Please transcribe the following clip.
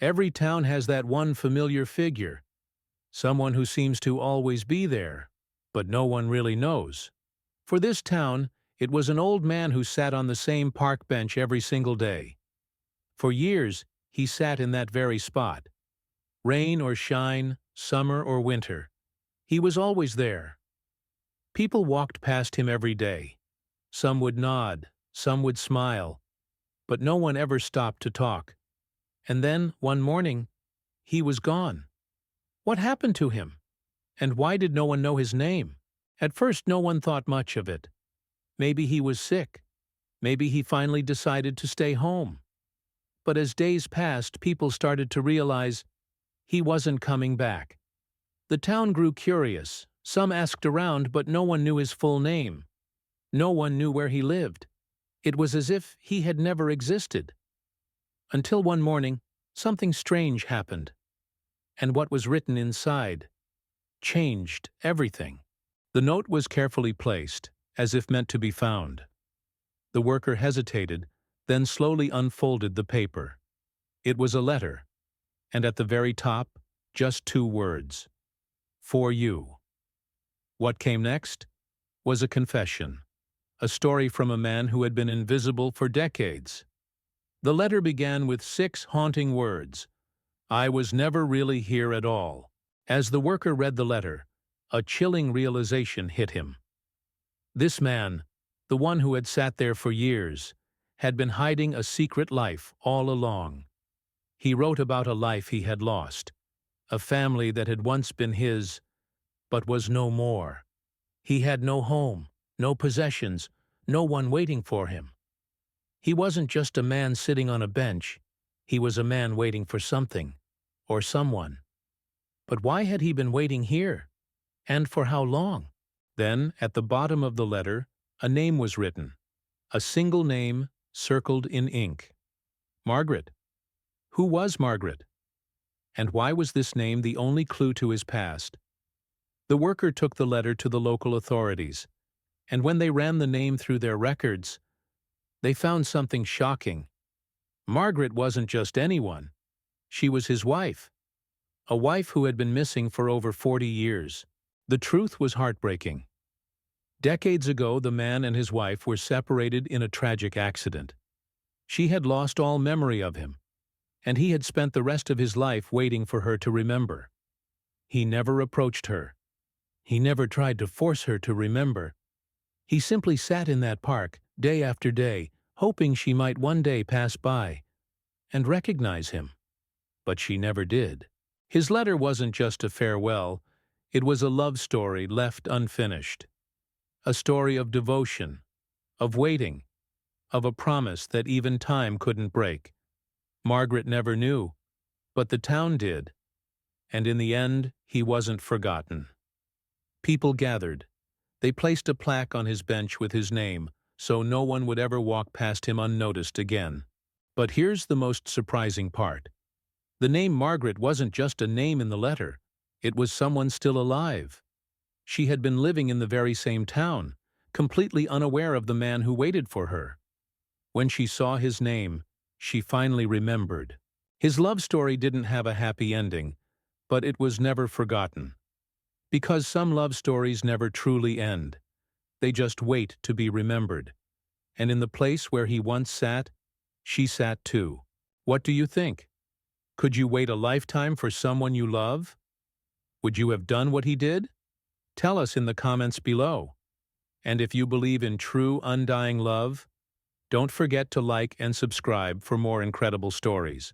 Every town has that one familiar figure, someone who seems to always be there, but no one really knows. For this town, it was an old man who sat on the same park bench every single day. For years, he sat in that very spot. Rain or shine, summer or winter, he was always there. People walked past him every day. Some would nod, some would smile, but no one ever stopped to talk. And then, one morning, he was gone. What happened to him? And why did no one know his name? At first, no one thought much of it. Maybe he was sick. Maybe he finally decided to stay home. But as days passed, people started to realize he wasn't coming back. The town grew curious. Some asked around, but no one knew his full name. No one knew where he lived. It was as if he had never existed. Until one morning, something strange happened. And what was written inside changed everything. The note was carefully placed, as if meant to be found. The worker hesitated, then slowly unfolded the paper. It was a letter, and at the very top, just 2 words. For you. What came next was a confession, a story from a man who had been invisible for decades. The letter began with 6 haunting words. I was never really here at all. As the worker read the letter, a chilling realization hit him. This man, the one who had sat there for years, had been hiding a secret life all along. He wrote about a life he had lost, a family that had once been his, but was no more. He had no home, no possessions, no one waiting for him. He wasn't just a man sitting on a bench. He was a man waiting for something, or someone. But why had he been waiting here? And for how long? Then, at the bottom of the letter, a name was written. A single name circled in ink. Margaret. Who was Margaret? And why was this name the only clue to his past? The worker took the letter to the local authorities, and when they ran the name through their records, they found something shocking. Margaret wasn't just anyone. She was his wife. A wife who had been missing for over 40 years. The truth was heartbreaking. Decades ago, the man and his wife were separated in a tragic accident. She had lost all memory of him, and he had spent the rest of his life waiting for her to remember. He never approached her. He never tried to force her to remember. He simply sat in that park, day after day, hoping she might one day pass by and recognize him. But she never did. His letter wasn't just a farewell, it was a love story left unfinished. A story of devotion, of waiting, of a promise that even time couldn't break. Margaret never knew, but the town did. And in the end, he wasn't forgotten. People gathered. They placed a plaque on his bench with his name, so no one would ever walk past him unnoticed again. But here's the most surprising part. The name Margaret wasn't just a name in the letter. It was someone still alive. She had been living in the very same town, completely unaware of the man who waited for her. When she saw his name, she finally remembered. His love story didn't have a happy ending, but it was never forgotten. Because some love stories never truly end. They just wait to be remembered. And in the place where he once sat, she sat too. What do you think? Could you wait a lifetime for someone you love? Would you have done what he did? Tell us in the comments below. And if you believe in true, undying love, don't forget to like and subscribe for more incredible stories.